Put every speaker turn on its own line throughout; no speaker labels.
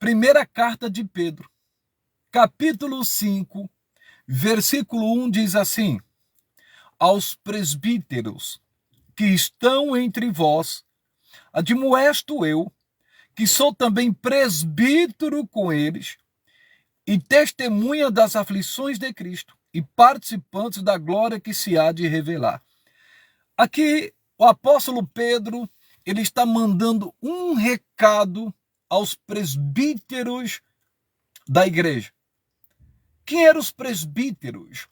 Primeira carta de Pedro, capítulo 5, versículo 1 diz assim: aos presbíteros que estão entre vós, admoesto eu, que sou também presbítero com eles, e testemunha das aflições de Cristo, e participantes da glória que se há de revelar. Aqui, o apóstolo Pedro, ele está mandando um recado aos presbíteros da igreja. Quem eram os presbíteros?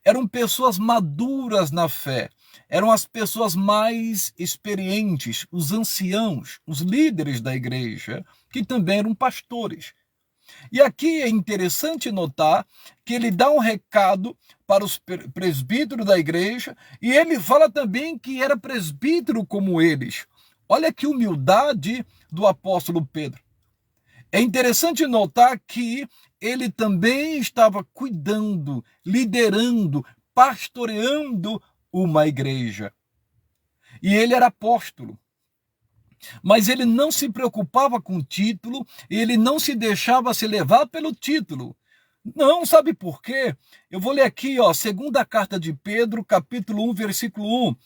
Eram pessoas maduras na fé, eram as pessoas mais experientes, os anciãos, os líderes da igreja, que também eram pastores. E aqui é interessante notar que ele dá um recado para os presbíteros da igreja e ele fala também que era presbítero como eles. Olha que humildade do apóstolo Pedro. É interessante notar que ele também estava cuidando, liderando, pastoreando uma igreja. E ele era apóstolo. Mas ele não se preocupava com o título, ele não se deixava se levar pelo título. Não, sabe por quê? Eu vou ler aqui, segunda carta de Pedro, capítulo 1, versículo 1.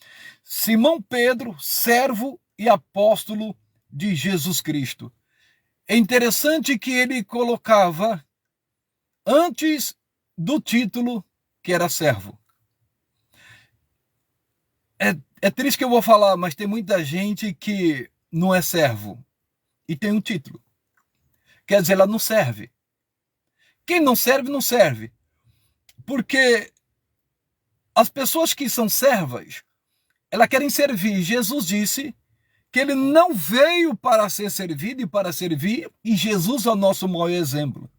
Simão Pedro, servo e apóstolo de Jesus Cristo. É interessante que ele colocava antes do título que era servo. É triste que eu vou falar, mas tem muita gente que não é servo e tem um título. Quer dizer, ela não serve. Quem não serve, não serve. Porque as pessoas que são servas, elas querem servir. Jesus disse que ele não veio para ser servido e para servir, e Jesus é o nosso maior exemplo.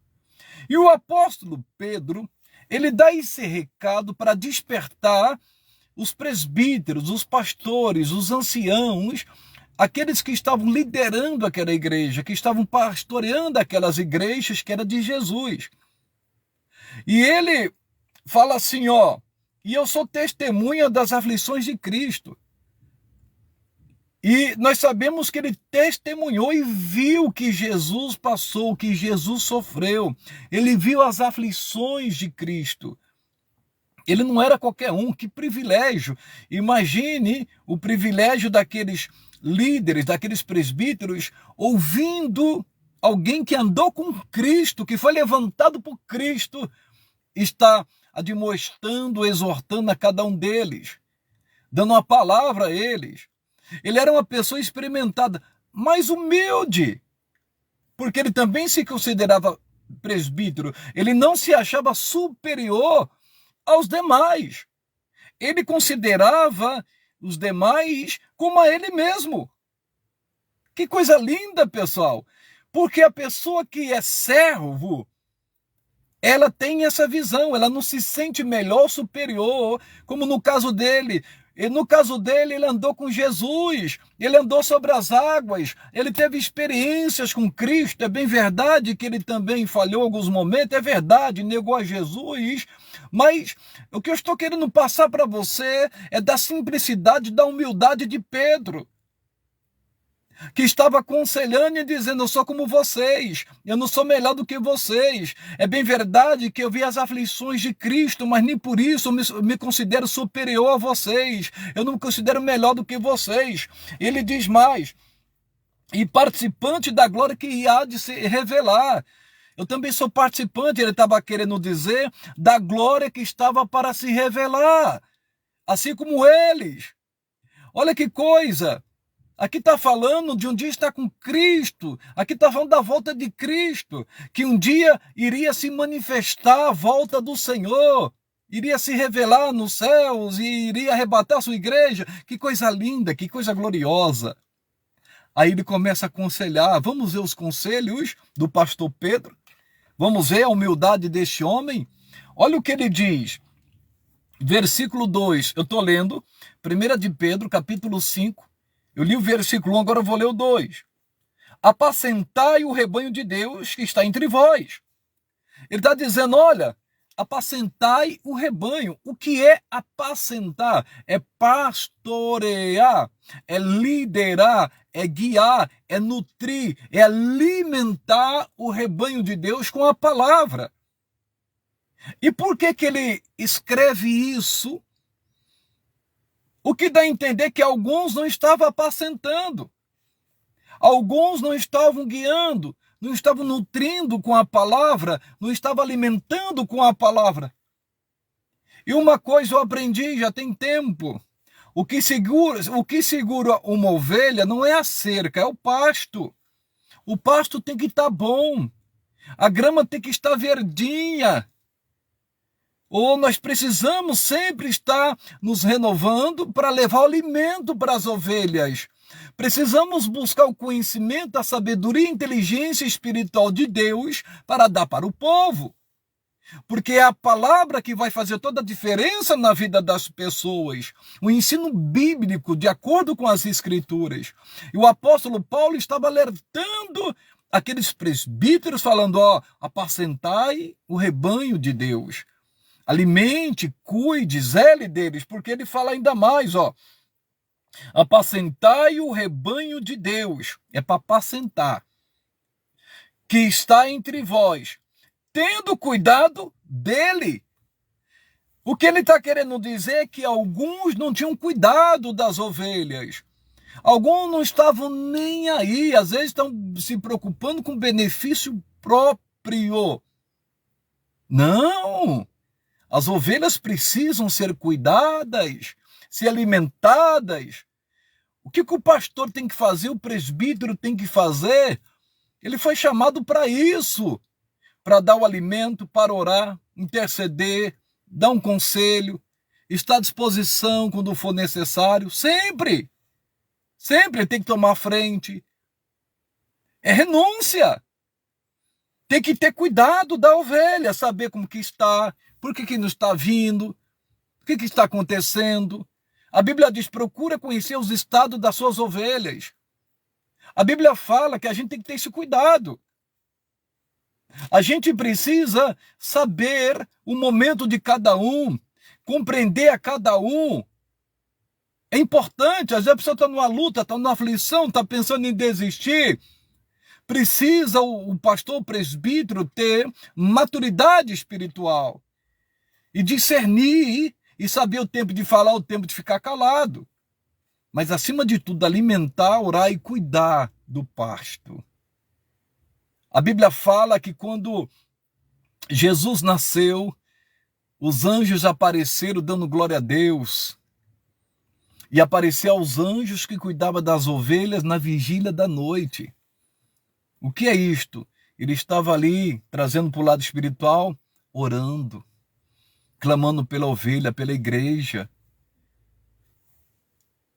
E o apóstolo Pedro, ele dá esse recado para despertar os presbíteros, os pastores, os anciãos, aqueles que estavam liderando aquela igreja, que estavam pastoreando aquelas igrejas que era de Jesus. E ele fala assim, e eu sou testemunha das aflições de Cristo. E nós sabemos que ele testemunhou e viu que Jesus passou, que Jesus sofreu. Ele viu as aflições de Cristo. Ele não era qualquer um, que privilégio. Imagine o privilégio daqueles líderes, daqueles presbíteros, ouvindo alguém que andou com Cristo, que foi levantado por Cristo, está admoestando, exortando a cada um deles, dando uma palavra a eles. Ele era uma pessoa experimentada, mas humilde, porque ele também se considerava presbítero. Ele não se achava superior aos demais. Ele considerava os demais como a ele mesmo. Que coisa linda, pessoal! Porque a pessoa que é servo, ela tem essa visão, ela não se sente melhor, superior, como no caso dele. E no caso dele, ele andou com Jesus, ele andou sobre as águas, ele teve experiências com Cristo. É bem verdade que ele também falhou em alguns momentos, é verdade, negou a Jesus, mas o que eu estou querendo passar para você é da simplicidade, da humildade de Pedro, que estava aconselhando e dizendo, eu sou como vocês, eu não sou melhor do que vocês. É bem verdade que eu vi as aflições de Cristo, mas nem por isso eu me considero superior a vocês, eu não me considero melhor do que vocês. Ele diz mais, e participante da glória que há de se revelar. Eu também sou participante, ele estava querendo dizer, da glória que estava para se revelar, assim como eles. Olha que coisa! Aqui está falando de um dia estar com Cristo. Aqui está falando da volta de Cristo. Que um dia iria se manifestar a volta do Senhor. Iria se revelar nos céus e iria arrebatar a sua igreja. Que coisa linda, que coisa gloriosa. Aí ele começa a aconselhar. Vamos ver os conselhos do pastor Pedro. Vamos ver a humildade deste homem. Olha o que ele diz. Versículo 2. Eu estou lendo. 1 de Pedro, capítulo 5. Eu li o versículo 1, agora eu vou ler o 2. Apacentai o rebanho de Deus que está entre vós. Ele está dizendo, olha, apacentai o rebanho. O que é apacentar? É pastorear, é liderar, é guiar, é nutrir, é alimentar o rebanho de Deus com a palavra. E por que ele escreve isso? O que dá a entender que alguns não estavam apacentando, alguns não estavam guiando, não estavam nutrindo com a palavra, não estavam alimentando com a palavra. E uma coisa eu aprendi já tem tempo: o que segura uma ovelha não é a cerca, é o pasto. O pasto tem que estar bom, a grama tem que estar verdinha. Ou nós precisamos sempre estar nos renovando para levar o alimento para as ovelhas. Precisamos buscar o conhecimento, a sabedoria e a inteligência espiritual de Deus para dar para o povo. Porque é a palavra que vai fazer toda a diferença na vida das pessoas. O ensino bíblico, de acordo com as Escrituras. E o apóstolo Paulo estava alertando aqueles presbíteros, falando: apacentai o rebanho de Deus. Alimente, cuide, zele deles, porque ele fala ainda mais, apacentai o rebanho de Deus, é para apacentar, que está entre vós, tendo cuidado dele. O que ele está querendo dizer é que alguns não tinham cuidado das ovelhas, alguns não estavam nem aí, às vezes estão se preocupando com benefício próprio. Não! As ovelhas precisam ser cuidadas, ser alimentadas. O que o pastor tem que fazer, o presbítero tem que fazer? Ele foi chamado para isso, para dar o alimento, para orar, interceder, dar um conselho, estar à disposição quando for necessário, sempre. Sempre tem que tomar frente. É renúncia. Tem que ter cuidado da ovelha, saber como que está, por que não está vindo, o que está acontecendo. A Bíblia diz: procura conhecer os estados das suas ovelhas. A Bíblia fala que a gente tem que ter esse cuidado. A gente precisa saber o momento de cada um, compreender a cada um. É importante. Às vezes a pessoa está numa luta, está numa aflição, está pensando em desistir. Precisa o pastor, o presbítero ter maturidade espiritual e discernir e saber o tempo de falar, o tempo de ficar calado. Mas, acima de tudo, alimentar, orar e cuidar do pasto. A Bíblia fala que quando Jesus nasceu, os anjos apareceram dando glória a Deus. E apareceu aos anjos que cuidavam das ovelhas na vigília da noite. O que é isto? Ele estava ali, trazendo para o lado espiritual, orando, clamando pela ovelha, pela igreja.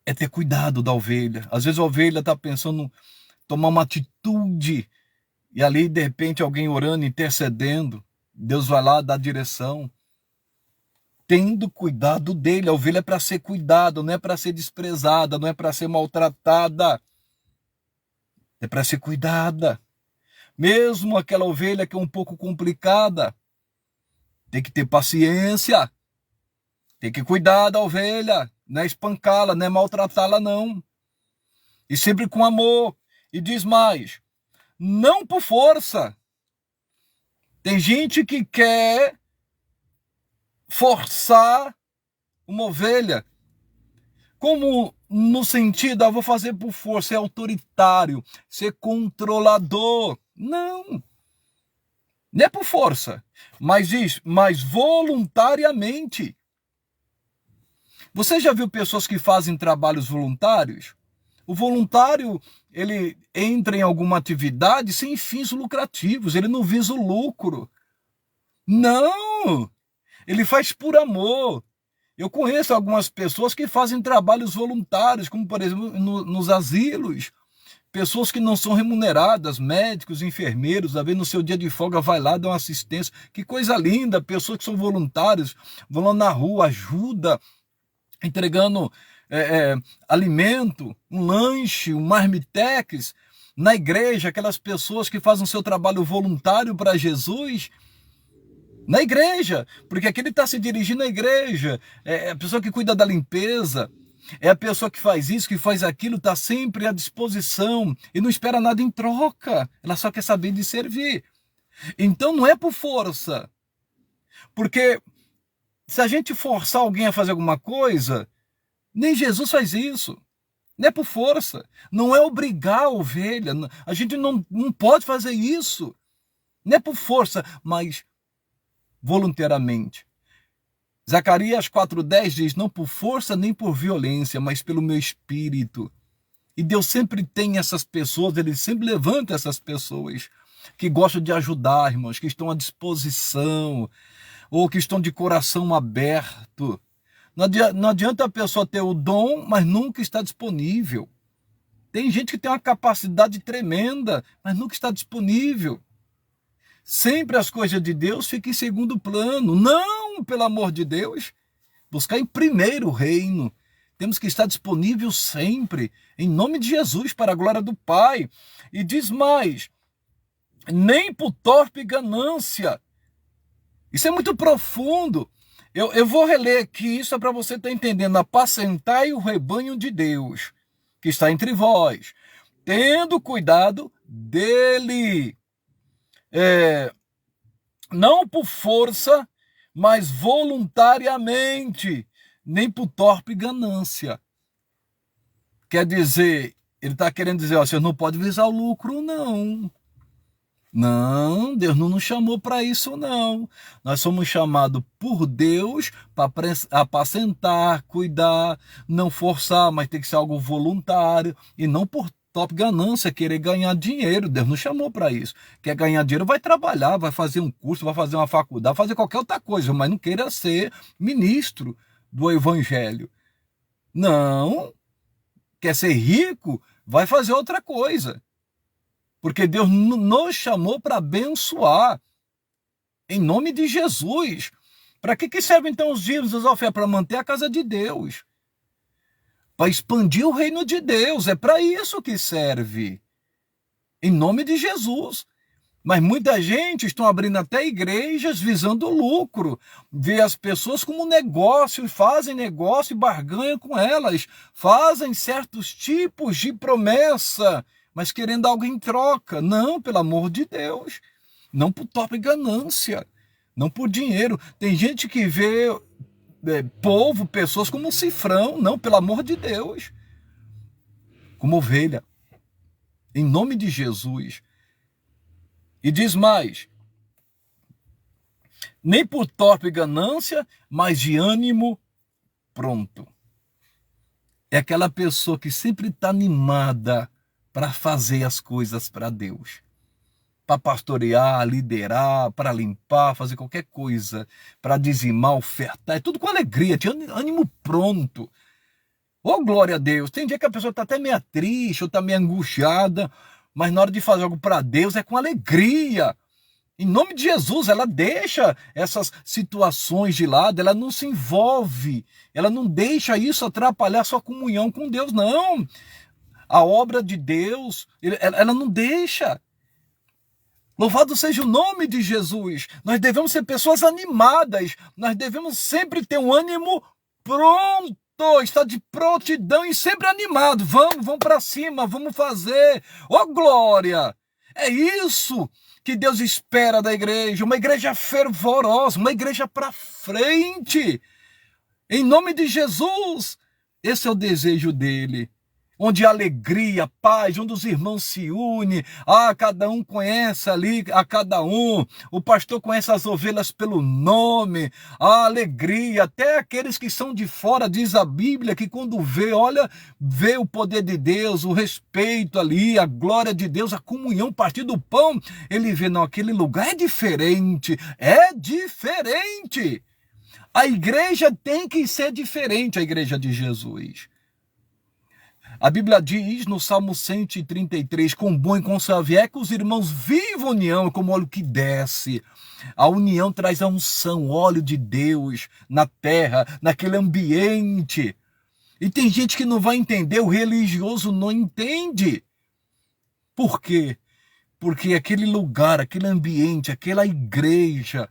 É ter cuidado da ovelha. Às vezes a ovelha está pensando em tomar uma atitude, e ali, de repente, alguém orando, intercedendo, Deus vai lá dar direção. Tendo cuidado dele. A ovelha é para ser cuidada, não é para ser desprezada, não é para ser maltratada. É para ser cuidada. Mesmo aquela ovelha que é um pouco complicada, tem que ter paciência. Tem que cuidar da ovelha. Não é espancá-la, não é maltratá-la, não. E sempre com amor. E diz mais: não por força. Tem gente que quer forçar uma ovelha, como no sentido, vou fazer por força, ser autoritário, ser controlador. Não é por força, mas diz, mas voluntariamente. Você já viu pessoas que fazem trabalhos voluntários? O voluntário, ele entra em alguma atividade sem fins lucrativos, ele não visa o lucro. Não! Ele faz por amor. Eu conheço algumas pessoas que fazem trabalhos voluntários, como por exemplo nos asilos. Pessoas que não são remuneradas, médicos, enfermeiros, às vezes no seu dia de folga vai lá, dá uma assistência. Que coisa linda, pessoas que são voluntários, vão lá na rua, ajuda, entregando alimento, um lanche, um marmitex. Na igreja, aquelas pessoas que fazem o seu trabalho voluntário para Jesus. Na igreja, porque aqui ele está se dirigindo à igreja, a pessoa que cuida da limpeza, É a pessoa que faz isso, que faz aquilo, está sempre à disposição e não espera nada em troca. Ela só quer saber de servir. Então não é por força. Porque se a gente forçar alguém a fazer alguma coisa, nem Jesus faz isso. Não é por força. Não é obrigar a ovelha. A gente não pode fazer isso. Não é por força, mas voluntariamente. Zacarias 4,10 diz, não por força nem por violência, mas pelo meu espírito. E Deus sempre tem essas pessoas, Ele sempre levanta essas pessoas que gostam de ajudar, irmãos, que estão à disposição, ou que estão de coração aberto. Não adianta a pessoa ter o dom, mas nunca está disponível. Tem gente que tem uma capacidade tremenda, mas nunca está disponível. Sempre as coisas de Deus ficam em segundo plano. Não, pelo amor de Deus. Buscar em primeiro o reino. Temos que estar disponível sempre, em nome de Jesus, para a glória do Pai. E diz mais, nem por torpe ganância. Isso é muito profundo. Eu vou reler aqui, isso é para você estar entendendo. Apacentai o rebanho de Deus, que está entre vós, tendo cuidado dele. Não por força, mas voluntariamente, nem por torpe ganância. Quer dizer, ele está querendo dizer, ó, você não pode visar o lucro, não. Não, Deus não nos chamou para isso, não. Nós somos chamados por Deus para apacentar, cuidar, não forçar, mas tem que ser algo voluntário e não por top ganância, querer ganhar dinheiro. Deus não chamou para isso. Quer ganhar dinheiro, vai trabalhar, vai fazer um curso, vai fazer uma faculdade, vai fazer qualquer outra coisa, mas não queira ser ministro do evangelho. Não. Quer ser rico, vai fazer outra coisa. Porque Deus nos chamou para abençoar. Em nome de Jesus. Para que servem então os dízimos, as ofertas? Para manter a casa de Deus. Para expandir o reino de Deus. É para isso que serve. Em nome de Jesus. Mas muita gente está abrindo até igrejas visando lucro. Vê as pessoas como negócio, fazem negócio e barganham com elas. Fazem certos tipos de promessa, mas querendo algo em troca. Não, pelo amor de Deus. Não por torpe ganância. Não por dinheiro. Tem gente que vê povo, pessoas como um cifrão. Não, pelo amor de Deus. Como ovelha. Em nome de Jesus. E diz mais. Nem por torpe ganância, mas de ânimo pronto. É aquela pessoa que sempre está animada para fazer as coisas para Deus. Para pastorear, liderar, para limpar, fazer qualquer coisa. Para dizimar, ofertar. É tudo com alegria, tinha ânimo pronto. Oh, glória a Deus. Tem dia que a pessoa está até meio triste, ou está meio angustiada. Mas na hora de fazer algo para Deus é com alegria. Em nome de Jesus, ela deixa essas situações de lado, ela não se envolve. Ela não deixa isso atrapalhar sua comunhão com Deus, não. A obra de Deus, ela não deixa. Louvado seja o nome de Jesus. Nós devemos ser pessoas animadas. Nós devemos sempre ter um ânimo pronto. Estar de prontidão e sempre animado. Vamos para cima, vamos fazer. Oh, glória! É isso que Deus espera da igreja. Uma igreja fervorosa, uma igreja para frente. Em nome de Jesus. Esse é o desejo dele. Onde há alegria, paz, onde os irmãos se unem, cada um conhece ali a cada um, o pastor conhece as ovelhas pelo nome, a alegria, até aqueles que são de fora, diz a Bíblia, que quando vê o poder de Deus, o respeito ali, a glória de Deus, a comunhão, partir do pão, ele vê, não, aquele lugar é diferente. A igreja tem que ser diferente, a igreja de Jesus. A Bíblia diz no Salmo 133, com bom e com suave é que os irmãos vivam união como óleo que desce. A união traz a unção, óleo de Deus na terra, naquele ambiente. E tem gente que não vai entender, o religioso não entende. Por quê? Porque aquele lugar, aquele ambiente, aquela igreja,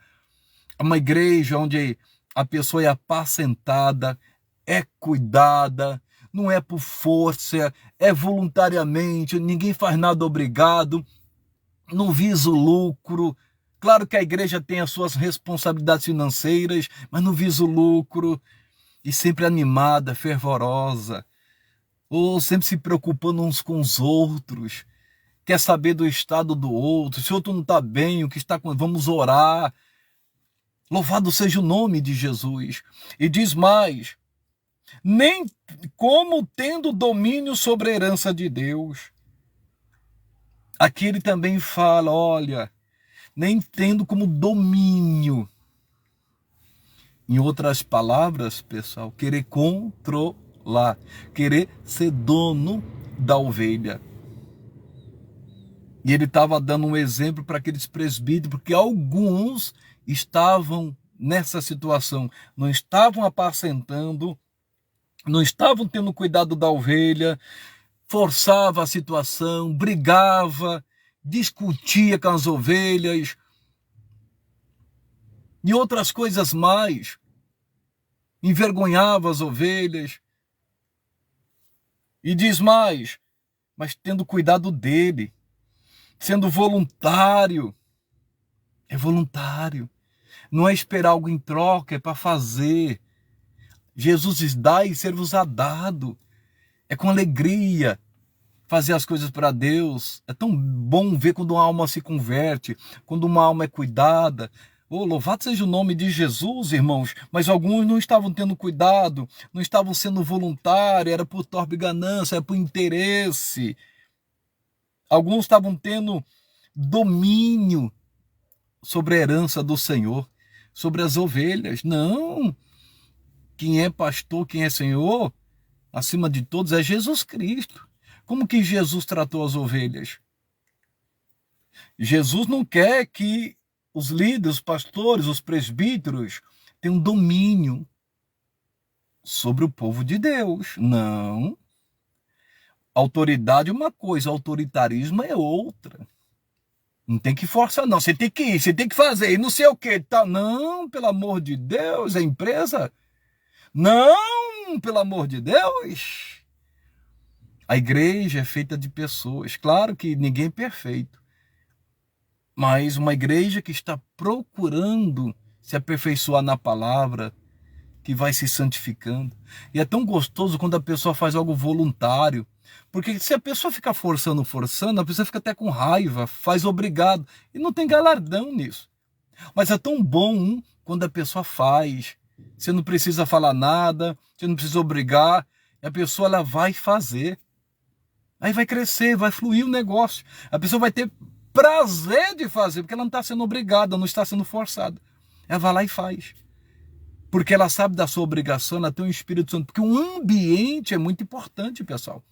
uma igreja onde a pessoa é apacentada, é cuidada, não é por força, é voluntariamente, ninguém faz nada obrigado, não visa o lucro. Claro que a igreja tem as suas responsabilidades financeiras, mas não visa o lucro. E sempre animada, fervorosa, ou sempre se preocupando uns com os outros, quer saber do estado do outro, se o outro não está bem, o que está com... Vamos orar. Louvado seja o nome de Jesus. E diz mais, nem como tendo domínio sobre a herança de Deus. Aqui ele também fala, olha, nem tendo como domínio. Em outras palavras, pessoal, querer controlar, querer ser dono da ovelha. E ele estava dando um exemplo para aqueles presbíteros, porque alguns estavam nessa situação, não estavam apacentando, não estavam tendo cuidado da ovelha, forçava a situação, brigava, discutia com as ovelhas, e outras coisas mais, envergonhava as ovelhas. E diz mais, mas tendo cuidado dele, sendo voluntário. É voluntário, não é esperar algo em troca, é para fazer. Jesus diz, dá e ser-vos-á dado. É com alegria fazer as coisas para Deus. É tão bom ver quando uma alma se converte, quando uma alma é cuidada. Oh, louvado seja o nome de Jesus, irmãos. Mas alguns não estavam tendo cuidado, não estavam sendo voluntários, era por torpe ganância, era por interesse. Alguns estavam tendo domínio sobre a herança do Senhor, sobre as ovelhas. Não, quem é pastor, quem é Senhor, acima de todos, é Jesus Cristo. Como que Jesus tratou as ovelhas? Jesus não quer que os líderes, os pastores, os presbíteros tenham domínio sobre o povo de Deus. Não. Autoridade é uma coisa, autoritarismo é outra. Não tem que forçar, não. Você tem que ir, você tem que fazer, e não sei o que. Tá. Não, pelo amor de Deus, é empresa? Não, pelo amor de Deus. A igreja é feita de pessoas. Claro que ninguém é perfeito. Mas uma igreja que está procurando se aperfeiçoar na palavra, que vai se santificando. E é tão gostoso quando a pessoa faz algo voluntário. Porque se a pessoa ficar forçando, a pessoa fica até com raiva, faz obrigado. E não tem galardão nisso. Mas é tão bom quando a pessoa faz. Você não precisa falar nada, você não precisa obrigar. E a pessoa ela vai fazer. Aí vai crescer, vai fluir o negócio. A pessoa vai ter prazer de fazer, porque ela não está sendo obrigada, não está sendo forçada. Ela vai lá e faz. Porque ela sabe da sua obrigação, ela tem um Espírito Santo. Porque o ambiente é muito importante, pessoal.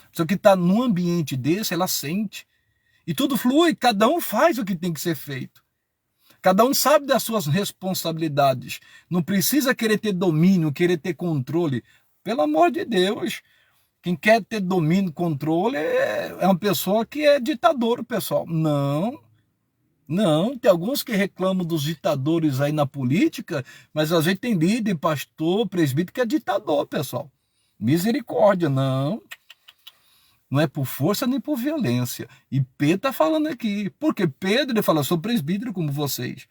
A pessoa que está num ambiente desse, ela sente. E tudo flui, cada um faz o que tem que ser feito. Cada um sabe das suas responsabilidades. Não precisa querer ter domínio, querer ter controle. Pelo amor de Deus. Quem quer ter domínio, controle, é uma pessoa que é ditador, pessoal. Não. Não, tem alguns que reclamam dos ditadores aí na política, mas às vezes tem líder, pastor, presbítero que é ditador, pessoal. Misericórdia, não. Não é por força nem por violência. E Pedro está falando aqui. Porque Pedro, ele fala, sou presbítero como vocês.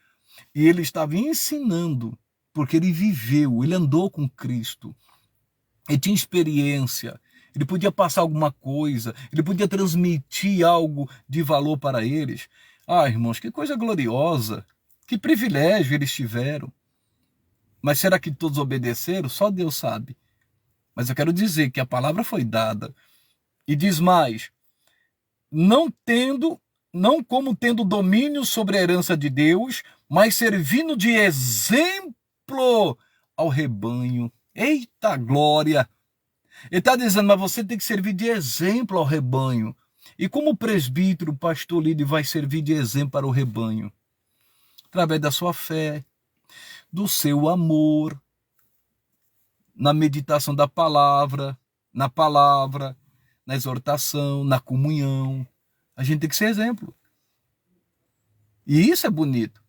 E ele estava ensinando, porque ele viveu, ele andou com Cristo. Ele tinha experiência. Ele podia passar alguma coisa, ele podia transmitir algo de valor para eles. Ah, irmãos, que coisa gloriosa, que privilégio eles tiveram. Mas será que todos obedeceram? Só Deus sabe. Mas eu quero dizer que a palavra foi dada. E diz mais, não como tendo domínio sobre a herança de Deus, mas servindo de exemplo ao rebanho. Eita glória! Ele está dizendo, mas você tem que servir de exemplo ao rebanho. E como o presbítero, o pastor líder vai servir de exemplo para o rebanho? Através da sua fé, do seu amor, na meditação da palavra, na exortação, na comunhão. A gente tem que ser exemplo. E isso é bonito.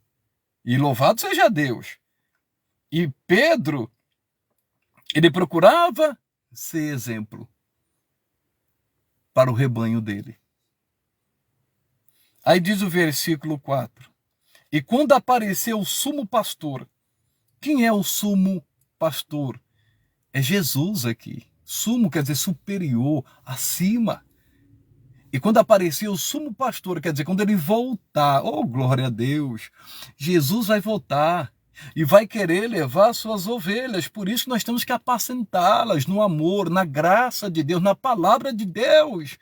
E louvado seja Deus. E Pedro, ele procurava ser exemplo para o rebanho dele. Aí diz o versículo 4. E quando apareceu o sumo pastor, quem é o sumo pastor? É Jesus aqui. Sumo quer dizer superior, acima. E quando apareceu o sumo pastor, quer dizer, quando ele voltar, oh glória a Deus, Jesus vai voltar e vai querer levar suas ovelhas. Por isso nós temos que apacentá-las no amor, na graça de Deus, na palavra de Deus.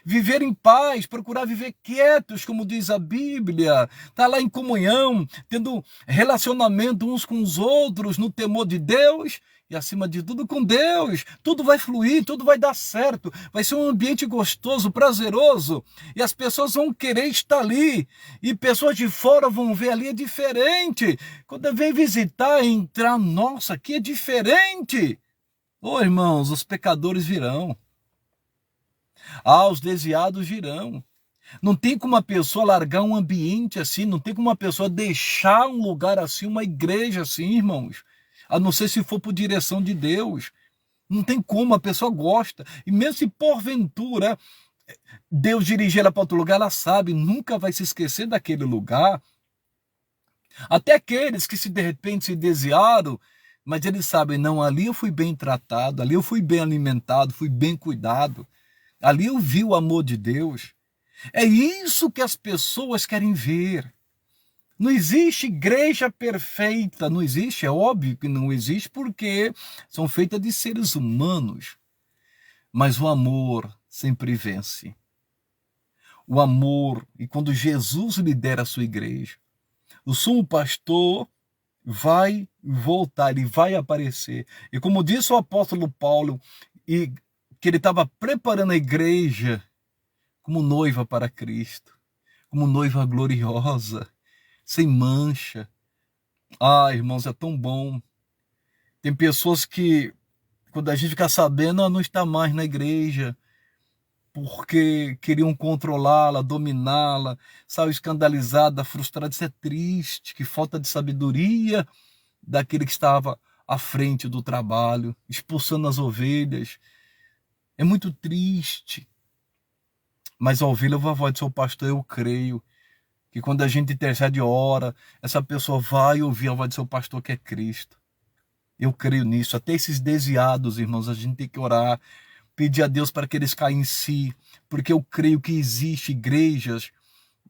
Viver em paz, procurar viver quietos, como diz a Bíblia, estar lá em comunhão, tendo relacionamento uns com os outros, no temor de Deus e, acima de tudo, com Deus. Tudo vai fluir, tudo vai dar certo, vai ser um ambiente gostoso, prazeroso, e as pessoas vão querer estar ali, e pessoas de fora vão ver ali, é diferente. Quando vem visitar e entrar, nossa, aqui é diferente. Ô irmãos, os pecadores virão. Os desviados virão. Não tem como uma pessoa largar um ambiente assim, não tem como uma pessoa deixar um lugar assim, uma igreja assim, irmãos. A não ser se for por direção de Deus. Não tem como, a pessoa gosta. E mesmo se porventura Deus dirigir ela para outro lugar, ela sabe, nunca vai se esquecer daquele lugar. Até aqueles que de repente se desviaram, mas eles sabem, não, ali eu fui bem tratado, ali eu fui bem alimentado, fui bem cuidado. Ali eu vi o amor de Deus. É isso que as pessoas querem ver. Não existe igreja perfeita, não existe, é óbvio que não existe, porque são feitas de seres humanos. Mas o amor sempre vence. O amor, e quando Jesus lidera a sua igreja, o sumo pastor vai voltar, ele vai aparecer. E como disse o apóstolo Paulo, que ele estava preparando a igreja como noiva para Cristo, como noiva gloriosa, sem mancha. Irmãos, é tão bom. Tem pessoas que, quando a gente fica sabendo, não está mais na igreja, porque queriam controlá-la, dominá-la, saiu escandalizada, frustrada. Isso é triste, que falta de sabedoria daquele que estava à frente do trabalho, expulsando as ovelhas. É muito triste. Mas ao ouvir a voz do seu pastor, eu creio que quando a gente intercede e ora, essa pessoa vai ouvir a voz do seu pastor, que é Cristo. Eu creio nisso. Até esses desviados, irmãos, a gente tem que orar, pedir a Deus para que eles caem em si, porque eu creio que existe igrejas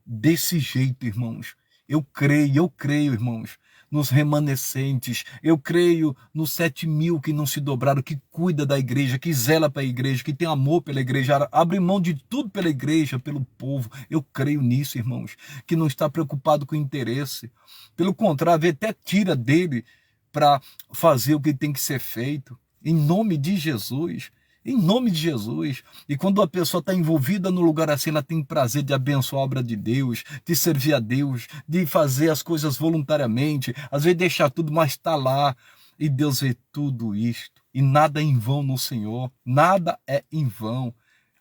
desse jeito, irmãos. Eu creio, irmãos, nos remanescentes. Eu creio nos 7.000 que não se dobraram, que cuida da igreja, que zela para a igreja, que tem amor pela igreja, abre mão de tudo pela igreja, pelo povo. Eu creio nisso, irmãos, que não está preocupado com interesse. Pelo contrário, até tira dele para fazer o que tem que ser feito. Em nome de Jesus. Em nome de Jesus. E quando a pessoa está envolvida no lugar assim, ela tem prazer de abençoar a obra de Deus, de servir a Deus, de fazer as coisas voluntariamente, às vezes deixar tudo, mas está lá. E Deus vê tudo isto. E nada é em vão no Senhor. Nada é em vão.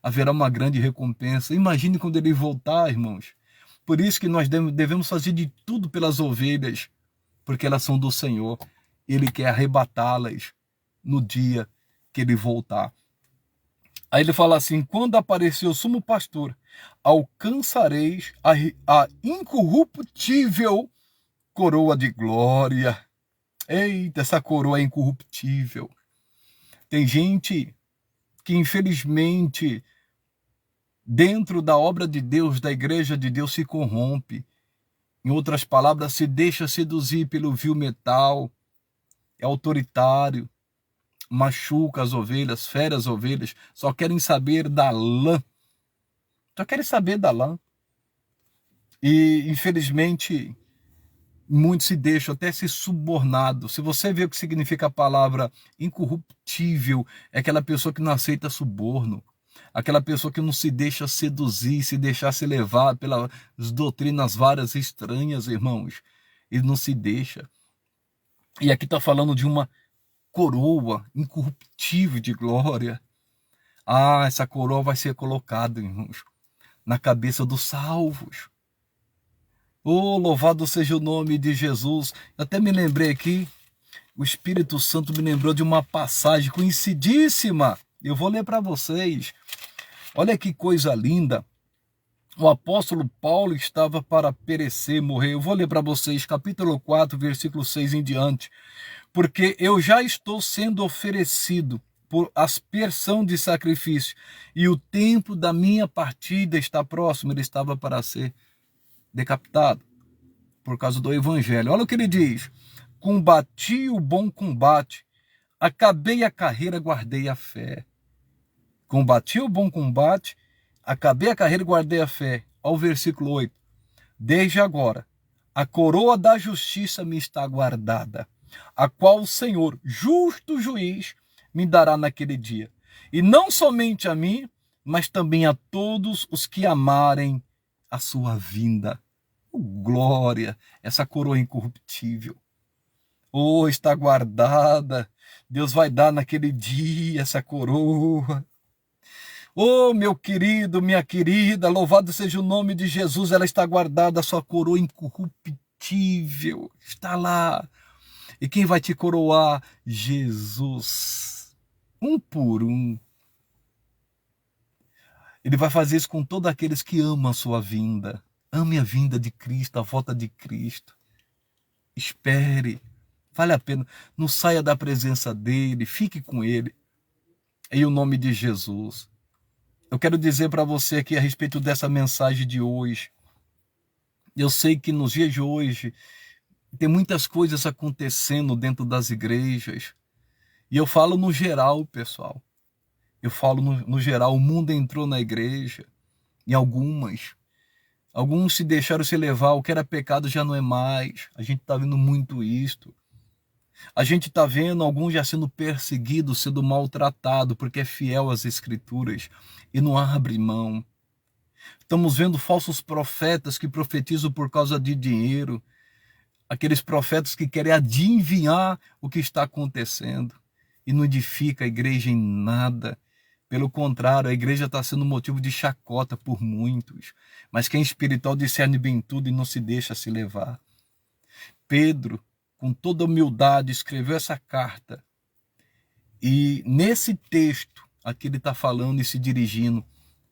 Haverá uma grande recompensa. Imagine quando ele voltar, irmãos. Por isso que nós devemos fazer de tudo pelas ovelhas, porque elas são do Senhor. Ele quer arrebatá-las no dia que ele voltar. Aí ele fala assim, quando aparecer o sumo pastor, alcançareis a incorruptível coroa de glória. Eita, essa coroa é incorruptível. Tem gente que, infelizmente, dentro da obra de Deus, da igreja de Deus, se corrompe. Em outras palavras, se deixa seduzir pelo vil metal, é autoritário, machuca as ovelhas, fere as ovelhas, só querem saber da lã. Só querem saber da lã. E, infelizmente, muitos se deixam até ser subornados. Se você vê o que significa a palavra incorruptível, é aquela pessoa que não aceita suborno. Aquela pessoa que não se deixa seduzir, se deixar se levar pelas doutrinas várias estranhas, irmãos. Ele não se deixa. E aqui está falando de uma coroa incorruptível de glória. Essa coroa vai ser colocada, irmãos, na cabeça dos salvos. Louvado seja o nome de Jesus. Eu até me lembrei aqui o Espírito Santo me lembrou de uma passagem conhecidíssima. Eu vou ler para vocês. Olha que coisa linda. O apóstolo Paulo estava para perecer, morrer. Eu vou ler para vocês, capítulo 4, versículo 6 em diante. Porque eu já estou sendo oferecido por aspersão de sacrifício, e o tempo da minha partida está próximo. Ele estava para ser decapitado por causa do evangelho. Olha o que ele diz: combati o bom combate, acabei a carreira, guardei a fé. Combati o bom combate, acabei a carreira e guardei a fé. Ao versículo 8. Desde agora, a coroa da justiça me está guardada, a qual o Senhor, justo juiz, me dará naquele dia. E não somente a mim, mas também a todos os que amarem a sua vinda. Oh, glória, essa coroa incorruptível. Oh, está guardada. Deus vai dar naquele dia essa coroa. Oh, meu querido, minha querida, louvado seja o nome de Jesus, ela está guardada, a sua coroa incorruptível está lá. E quem vai te coroar? Jesus. Um por um. Ele vai fazer isso com todos aqueles que amam a sua vinda. Ame a vinda de Cristo, a volta de Cristo. Espere. Vale a pena. Não saia da presença dele, fique com ele. Em o nome de Jesus. Eu quero dizer para você aqui a respeito dessa mensagem de hoje. Eu sei que nos dias de hoje tem muitas coisas acontecendo dentro das igrejas. E eu falo no geral, pessoal. Eu falo no geral, o mundo entrou na igreja. Em alguns se deixaram se levar, o que era pecado já não é mais. A gente está vendo muito isto. A gente está vendo alguns já sendo perseguidos, sendo maltratados, porque é fiel às escrituras e não abre mão. Estamos vendo falsos profetas que profetizam por causa de dinheiro. Aqueles profetas que querem adivinhar o que está acontecendo e não edifica a igreja em nada. Pelo contrário, a igreja está sendo motivo de chacota por muitos. Mas quem é espiritual discerne bem tudo e não se deixa se levar. Pedro, com toda humildade, escreveu essa carta. E nesse texto, aqui ele está falando e se dirigindo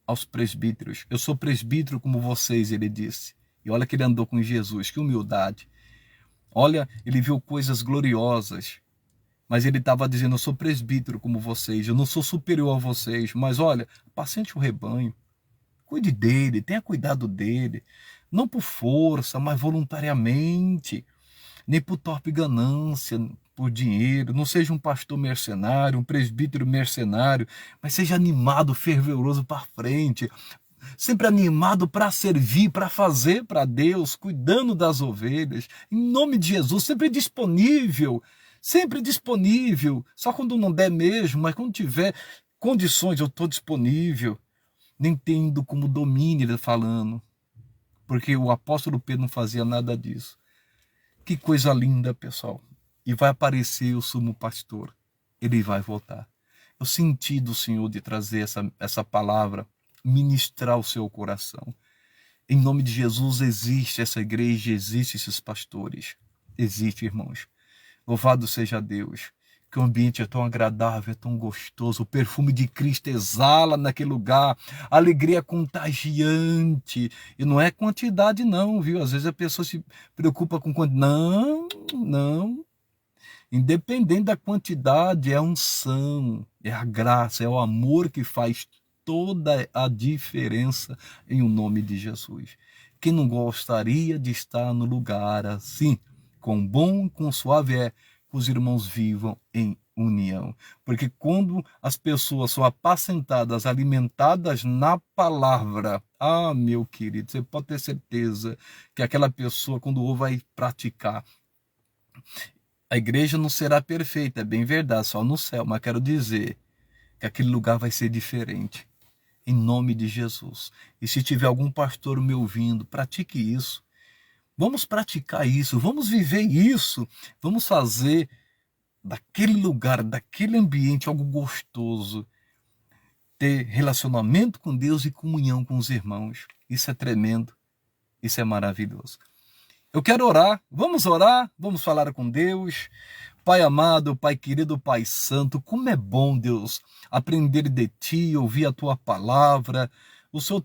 aos presbíteros. Eu sou presbítero como vocês, ele disse. E olha que ele andou com Jesus, que humildade. Olha, ele viu coisas gloriosas. Mas ele estava dizendo, eu sou presbítero como vocês, eu não sou superior a vocês. Mas olha, apacente o rebanho. Cuide dele, tenha cuidado dele. Não por força, mas voluntariamente. Nem por torpe ganância, por dinheiro. Não seja um pastor mercenário, um presbítero mercenário, mas seja animado, fervoroso para frente. Sempre animado para servir, para fazer para Deus, cuidando das ovelhas. Em nome de Jesus, sempre disponível. Sempre disponível. Só quando não der mesmo, mas quando tiver condições, eu estou disponível. Nem tendo como domínio ele falando. Porque o apóstolo Pedro não fazia nada disso. Que coisa linda, pessoal. E vai aparecer o sumo pastor. Ele vai voltar. Eu senti do Senhor de trazer essa palavra, ministrar o seu coração. Em nome de Jesus existe essa igreja, existe esses pastores. Existe, irmãos. Louvado seja Deus. Que o ambiente é tão agradável, é tão gostoso. O perfume de Cristo exala naquele lugar. A alegria contagiante. E não é quantidade não, viu? Às vezes a pessoa se preocupa com quantidade. Não, não. Independente da quantidade, é a unção, é a graça, é o amor que faz toda a diferença em o nome de Jesus. Quem não gostaria de estar no lugar assim? Quão bom, quão suave é que os irmãos vivam em união. Porque quando as pessoas são apacentadas, alimentadas na palavra, meu querido, você pode ter certeza que aquela pessoa, quando vai praticar, a igreja não será perfeita, é bem verdade, só no céu, mas quero dizer que aquele lugar vai ser diferente. Em nome de Jesus. E se tiver algum pastor me ouvindo, pratique isso. Vamos praticar isso, vamos viver isso, vamos fazer daquele lugar, daquele ambiente algo gostoso, ter relacionamento com Deus e comunhão com os irmãos. Isso é tremendo, isso é maravilhoso. Eu quero orar, vamos falar com Deus, Pai amado, Pai querido, Pai santo, como é bom, Deus, aprender de Ti, ouvir a Tua palavra. O Senhor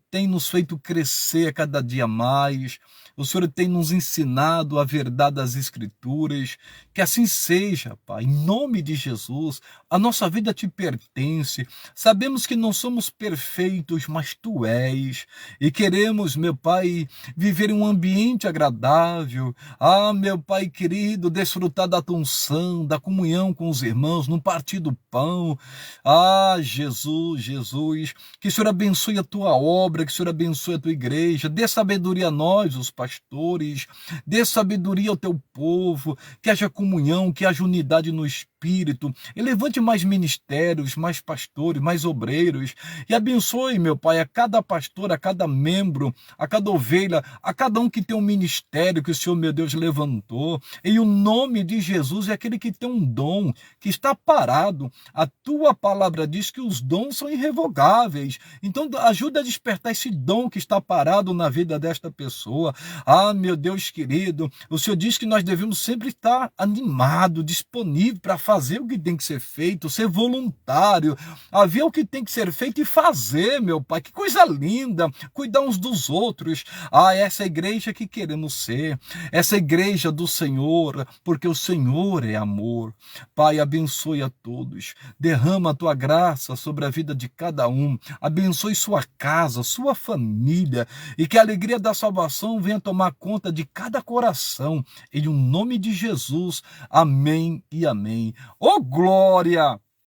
tem nos feito crescer a cada dia mais. O Senhor tem nos ensinado a verdade das Escrituras. Que assim seja, Pai, em nome de Jesus. A nossa vida Te pertence. Sabemos que não somos perfeitos, mas Tu és. E queremos, meu Pai, viver em um ambiente agradável. Ah, meu Pai querido, desfrutar da Tua unção, da comunhão com os irmãos, no partir do pão. Ah, Jesus, Jesus, que o Senhor abençoe a Tua obra, que o Senhor abençoe a Tua igreja, dê sabedoria a nós, os pastores, dê sabedoria ao Teu povo, que haja comunhão, que haja unidade no Espírito, e levante mais ministérios, mais pastores, mais obreiros, e abençoe, meu Pai, a cada pastor, a cada membro, a cada ovelha, a cada um que tem um ministério que o Senhor, meu Deus, levantou. Em o nome de Jesus é aquele que tem um dom, que está parado. A Tua palavra diz que os dons são irrevogáveis. Então, ajuda a despertar esse dom que está parado na vida desta pessoa. Ah, meu Deus querido, o Senhor diz que nós devemos sempre estar animado, disponível para fazer o que tem que ser feito, ser voluntário, a ver o que tem que ser feito e fazer, meu Pai. Que coisa linda, cuidar uns dos outros. Ah, essa igreja que queremos ser, essa igreja do Senhor, porque o Senhor é amor. Pai, abençoe a todos, derrama a Tua graça sobre a vida de cada um, abençoe sua casa, sua família, e que a alegria da salvação venha tomar conta de cada coração, em nome de Jesus, amém e amém. Oh glória!